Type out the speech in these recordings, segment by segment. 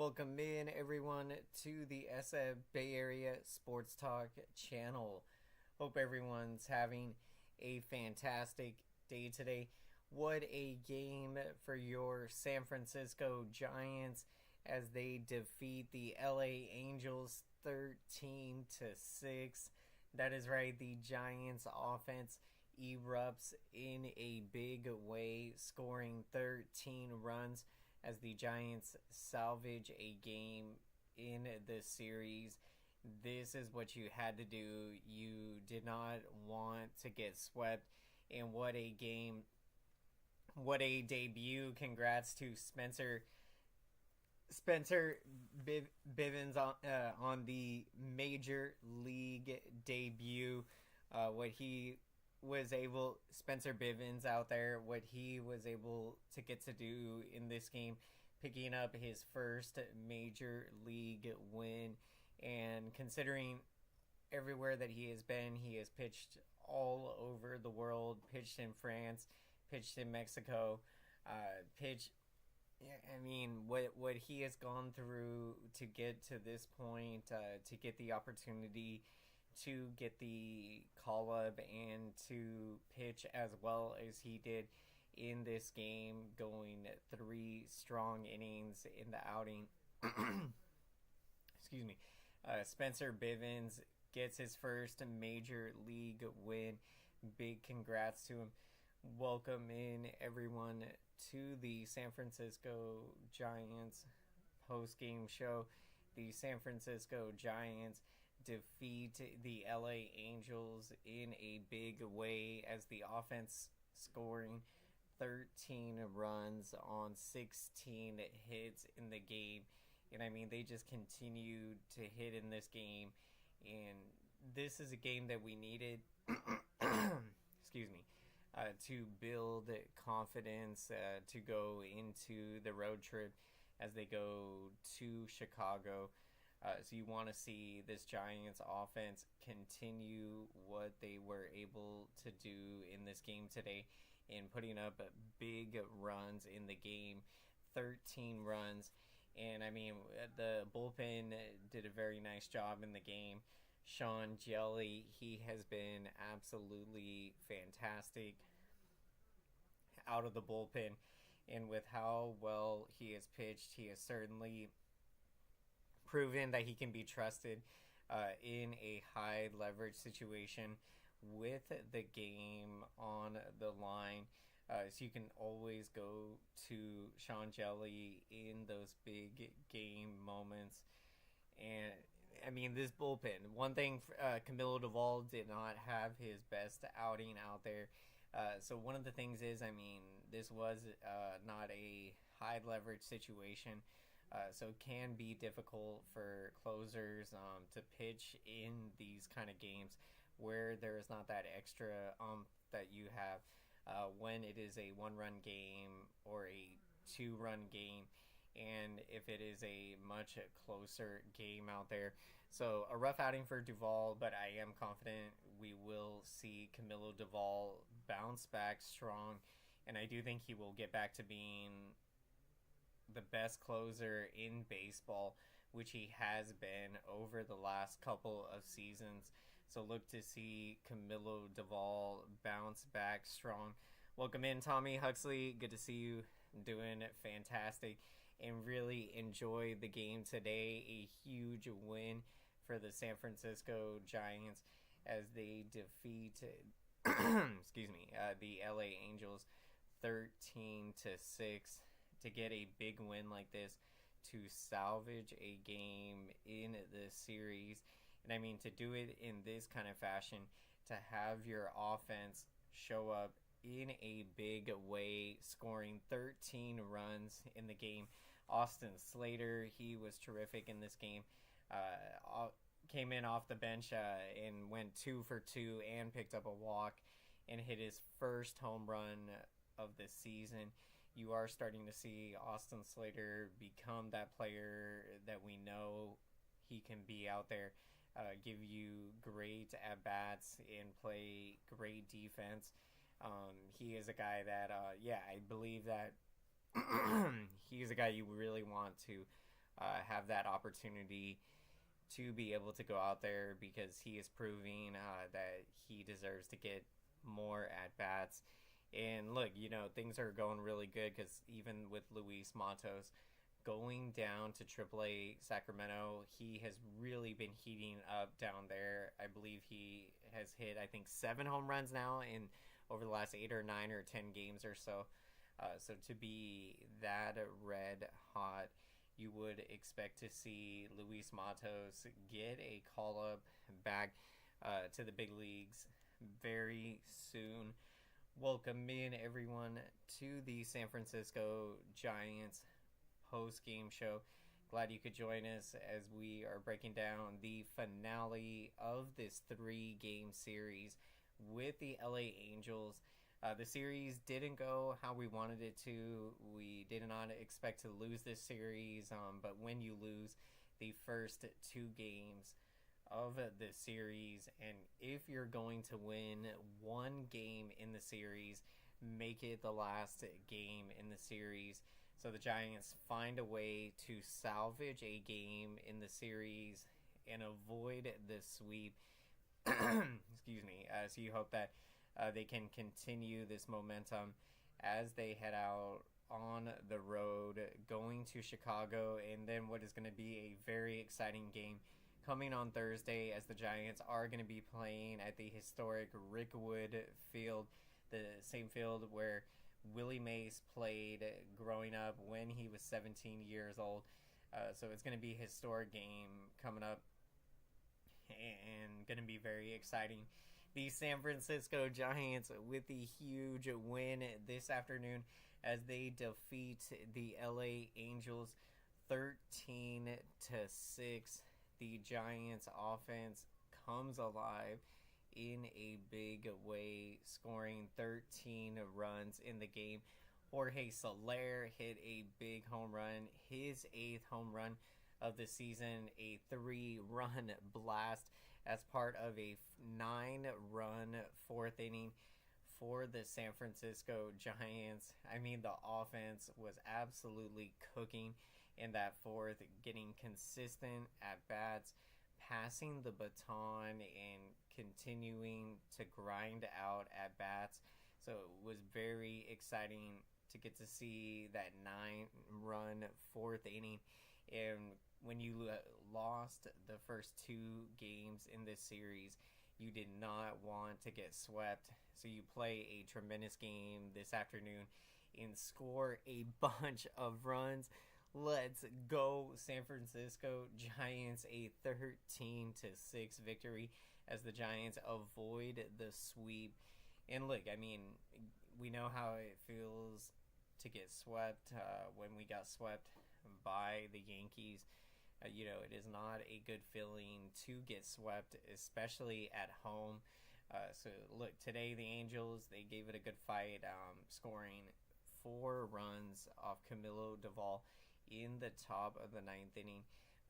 Welcome in, everyone, to the SF Bay Area Sports Talk channel. Hope everyone's having a fantastic day today. What a game for your San Francisco Giants as they defeat the LA Angels 13-6. That is right, the Giants offense erupts in a big way, scoring 13 runs as the Giants salvage a game in the series. This is what you had to do. You did not want to get swept. And what a game. What a debut. Congrats to Spencer Bivens on the Major League debut. Spencer Bivens out there, what he was able to get to do in this game, picking up his first Major League win. And considering everywhere that he has been, he has pitched all over the world, pitched in France, pitched in Mexico, what he has gone through to get to this point, to get the opportunity to get the call up and to pitch as well as he did in this game, going 3 strong innings in the outing. Excuse me. Spencer Bivens gets his first Major League win. Big congrats to him. Welcome in, everyone, to the San Francisco Giants post-game show. The San Francisco Giants defeat the LA Angels in a big way as the offense scoring 13 runs on 16 hits in the game. And they just continued to hit in this game. And this is a game that we needed excuse me, to build confidence, to go into the road trip as they go to Chicago. So you want to see this Giants offense continue what they were able to do in this game today in putting up big runs in the game, 13 runs. And the bullpen did a very nice job in the game. Sean Jelly, he has been absolutely fantastic out of the bullpen. And with how well he has pitched, he has certainly proven that he can be trusted in a high leverage situation with the game on the line. So you can always go to Sean Jelly in those big game moments. And this bullpen, one thing, Camilo Duvall did not have his best outing out there. So one of the things is, this was not a high leverage situation. So it can be difficult for closers to pitch in these kind of games where there is not that extra that you have when it is a 1-run game or a 2-run game, and if it is a much closer game out there. So a rough outing for Duvall, but I am confident we will see Camilo Duvall bounce back strong, and I do think he will get back to being the best closer in baseball, which he has been over the last couple of seasons. So look to see Camilo Duvall bounce back strong. Welcome in, Tommy Huxley. Good to see you doing fantastic and really enjoy the game today. A huge win for the San Francisco Giants as they defeat the LA Angels 13-6. To get a big win like this, to salvage a game in the series, and to do it in this kind of fashion, to have your offense show up in a big way, scoring 13 runs in the game. Austin Slater, he was terrific in this game. Came in off the bench and went 2 for 2 and picked up a walk and hit his first home run of the season. You are starting to see Austin Slater become that player that we know he can be out there, give you great at-bats and play great defense. He is a guy that, I believe that he's a guy you really want to have that opportunity to be able to go out there, because he is proving that he deserves to get more at bats. And look, things are going really good, because even with Luis Matos going down to AAA Sacramento, he has really been heating up down there. I believe he has hit, I think, 7 home runs now in over the last 8 or 9 or 10 games or so. So to be that red hot, you would expect to see Luis Matos get a call-up back to the big leagues very soon. Welcome in, everyone, to the San Francisco Giants post-game show. Glad you could join us as we are breaking down the finale of this 3-game series with the LA Angels. The series didn't go how we wanted it to. We did not expect to lose this series, but when you lose the first 2 games of the series, and if you're going to win 1 game in the series, make it the last game in the series. So the Giants find a way to salvage a game in the series and avoid the sweep. Excuse me. So you hope that they can continue this momentum as they head out on the road, going to Chicago, and then what is going to be a very exciting game coming on Thursday, as the Giants are going to be playing at the historic Rickwood Field, the same field where Willie Mays played growing up when he was 17 years old. So it's going to be a historic game coming up and going to be very exciting. The San Francisco Giants with the huge win this afternoon as they defeat the LA Angels 13-6. The Giants offense comes alive in a big way, scoring 13 runs in the game. Jorge Soler hit a big home run, his 8th home run of the season, a 3-run blast as part of a 9-run 4th inning for the San Francisco Giants. I mean, the offense was absolutely cooking in that 4th, getting consistent at bats, passing the baton, and continuing to grind out at bats. So it was very exciting to get to see that 9-run 4th inning. And when you lost the first 2 games in this series, you did not want to get swept. So you play a tremendous game this afternoon and score a bunch of runs. Let's go, San Francisco Giants, a 13-6 victory as the Giants avoid the sweep. And look, I mean, we know how it feels to get swept when we got swept by the Yankees. It is not a good feeling to get swept, especially at home. So look, today the Angels, they gave it a good fight, scoring 4 runs off Camilo Doval in the top of the 9th inning.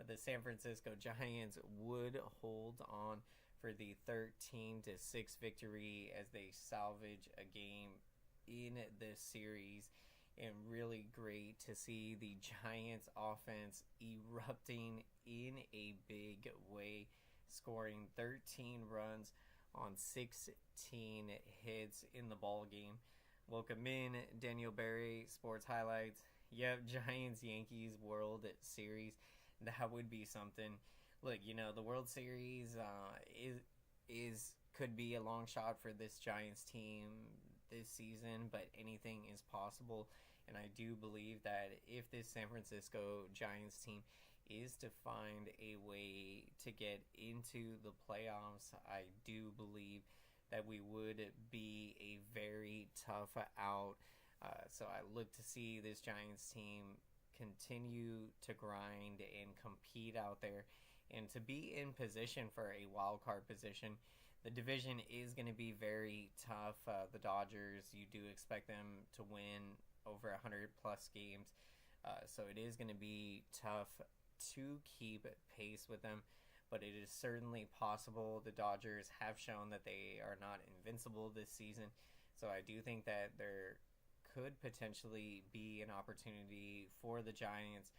The San Francisco Giants would hold on for the 13-6 victory as they salvage a game in this series. And really great to see the Giants offense erupting in a big way, scoring 13 runs on 16 hits in the ball game. Welcome in, Daniel Berry, Sports Highlights. Yep, Giants-Yankees World Series. That would be something. Look, the World Series could be a long shot for this Giants team this season, but anything is possible. And I do believe that if this San Francisco Giants team is to find a way to get into the playoffs, I do believe that we would be a very tough out. So I look to see this Giants team continue to grind and compete out there and to be in position for a wild card position. The division is going to be very tough. The Dodgers, you do expect them to win over 100 plus games. So it is going to be tough to keep pace with them, but it is certainly possible. The Dodgers have shown that they are not invincible this season. So I do think that there could potentially be an opportunity for the Giants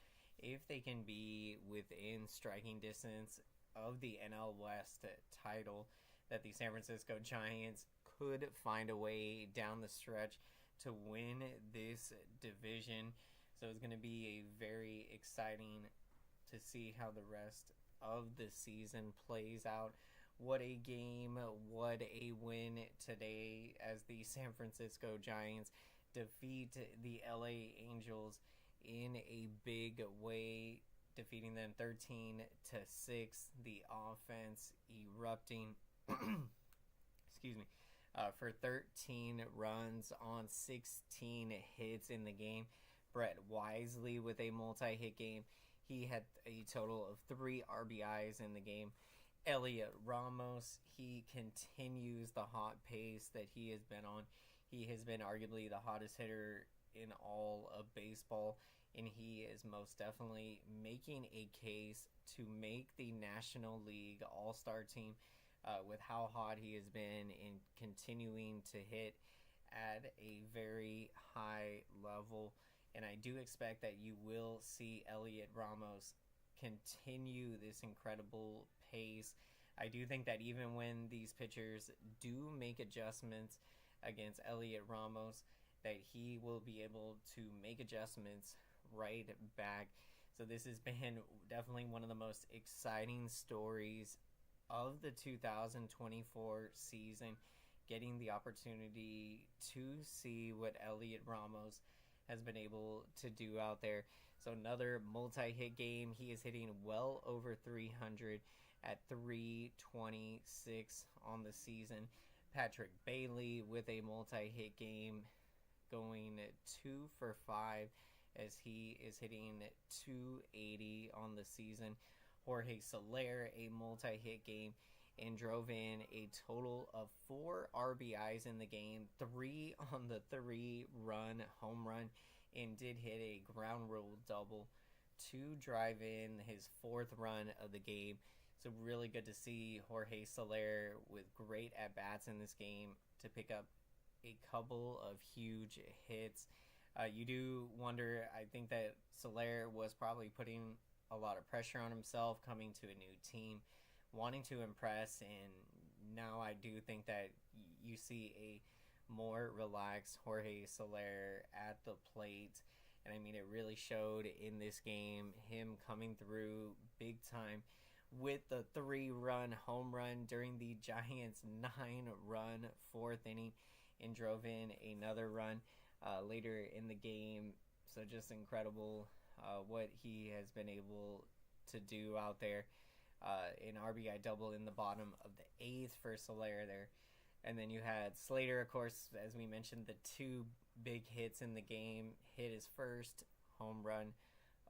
if they can be within striking distance of the NL West title, that the San Francisco Giants could find a way down the stretch to win this division. So it's going to be a very exciting to see how the rest of the season plays out. What a game, what a win today as the San Francisco Giants defeat the LA Angels in a big way, defeating them 13-6. The offense erupting, excuse me, for 13 runs on 16 hits in the game. Brett Wisely with a multi-hit game. He had a total of 3 RBIs in the game. Elliot Ramos, he continues the hot pace that he has been on. He has been arguably the hottest hitter in all of baseball, and he is most definitely making a case to make the National League All-Star team with how hot he has been and continuing to hit at a very high level. And I do expect that you will see Elliot Ramos continue this incredible pace. I do think that even when these pitchers do make adjustments against Elliot Ramos, that he will be able to make adjustments right back. So this has been definitely one of the most exciting stories of the 2024 season, getting the opportunity to see what Elliot Ramos has been able to do out there. So another multi-hit game. He is hitting well over 300 at 326 on the season. Patrick Bailey with a multi-hit game, going 2 for 5 as he is hitting 280 on the season. Jorge Soler, a multi-hit game, and drove in a total of 4 RBIs in the game, 3 on the 3-run home run, and did hit a ground rule double to drive in his 4th run of the game. So really good to see Jorge Soler with great at-bats in this game to pick up a couple of huge hits. You do wonder, I think that Soler was probably putting a lot of pressure on himself coming to a new team, wanting to impress, and now I do think that you see a more relaxed Jorge Soler at the plate. And I mean, it really showed in this game, him coming through big time with the 3-run home run during the Giants' 9-run 4th inning, and drove in another run later in the game. So just incredible what he has been able to do out there. An RBI double in the bottom of the 8th for Soler there. And then you had Slater, of course, as we mentioned, the 2 big hits in the game. Hit his first home run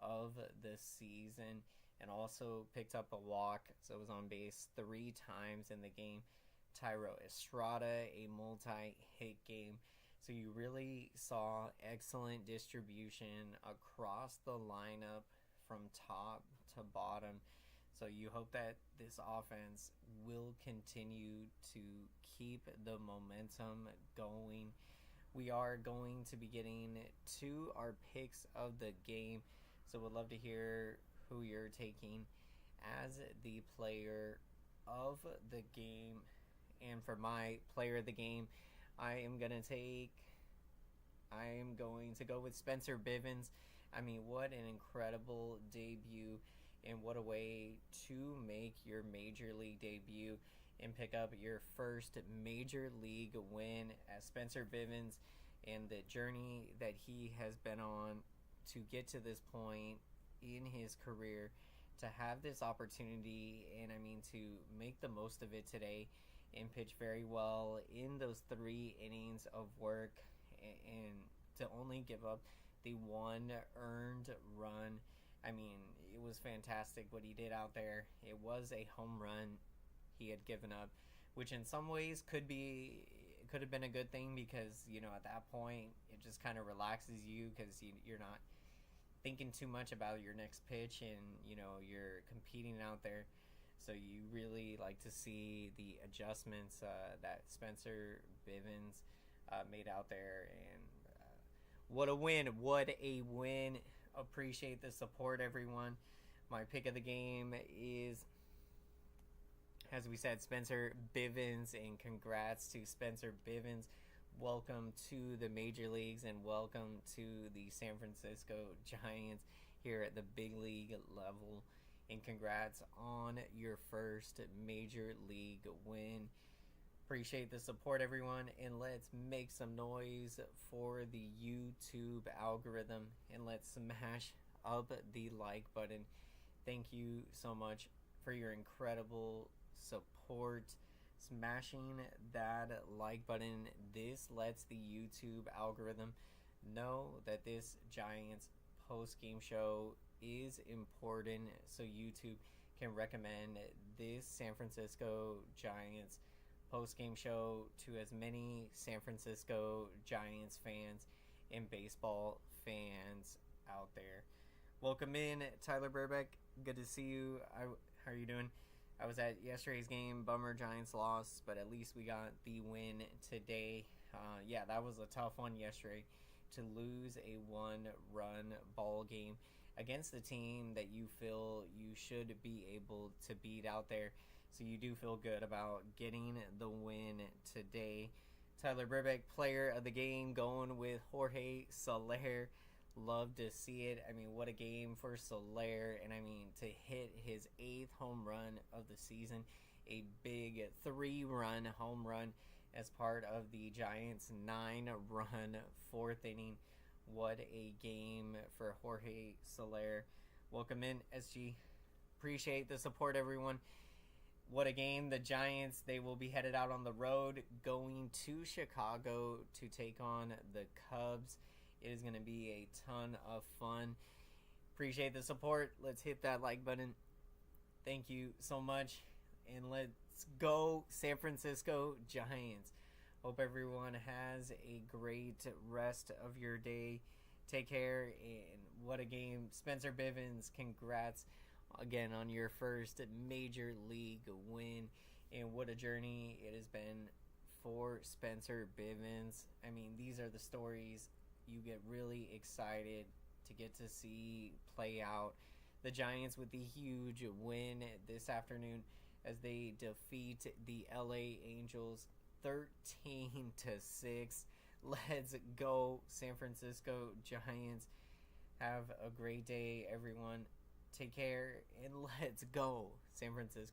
of the season and also picked up a walk, so was on base 3 times in the game. Tyro Estrada, a multi-hit game. So you really saw excellent distribution across the lineup from top to bottom. So you hope that this offense will continue to keep the momentum going. We are going to be getting to our picks of the game, so would love to hear who you're taking as the player of the game. And for my player of the game, I am going to go with Spencer Bivens. I mean, what an incredible debut, and what a way to make your major league debut and pick up your first major league win as Spencer Bivens, and the journey that he has been on to get to this point in his career, to have this opportunity, and I mean, to make the most of it today and pitch very well in those 3 innings of work, and to only give up the 1 earned run. I mean, it was fantastic what he did out there. It was a home run he had given up, which in some ways could have been a good thing, because, you know, at that point it just kind of relaxes you, because you're not thinking too much about your next pitch, and, you know, you're competing out there. So you really like to see the adjustments that Spencer Bivens made out there. And what a win. What a win Appreciate the support, everyone. My pick of the game is, as we said, Spencer Bivens, and congrats to Spencer Bivens. Welcome to the major leagues and welcome to the San Francisco Giants here at the big league level. And congrats on your first major league win. Appreciate the support, everyone, and let's make some noise for the YouTube algorithm, and let's smash up the like button. Thank you so much for your incredible support. Smashing that like button, this lets the YouTube algorithm know that this Giants post-game show is important, so YouTube can recommend this San Francisco Giants post-game show to as many San Francisco Giants fans and baseball fans out there. Welcome in, Tyler Burbeck. Good to see you. How are you doing? I was at yesterday's game. Bummer Giants lost, but at least we got the win today. Yeah, that was a tough one yesterday to lose a one-run ball game against the team that you feel you should be able to beat out there. So you do feel good about getting the win today. Tyler Burbeck, player of the game, going with Jorge Soler. Love to see it. I mean, what a game for Soler. And I mean, to hit his 8th home run of the season, a big 3-run home run as part of the Giants' 9-run 4th inning. What a game for Jorge Soler. Welcome in, SG. Appreciate the support, everyone. What a game. The Giants, they will be headed out on the road going to Chicago to take on the Cubs. It is going to be a ton of fun. Appreciate the support. Let's hit that like button. Thank you so much. And let's go San Francisco Giants. Hope everyone has a great rest of your day. Take care. And what a game. Spencer Bivens, congrats again on your first major league win, and what a journey it has been for Spencer Bivens. I mean, these are the stories you get really excited to get to see play out. The Giants with the huge win this afternoon as they defeat the LA Angels 13-6. Let's go San Francisco Giants. Have a great day, everyone. Take care, and let's go San Francisco.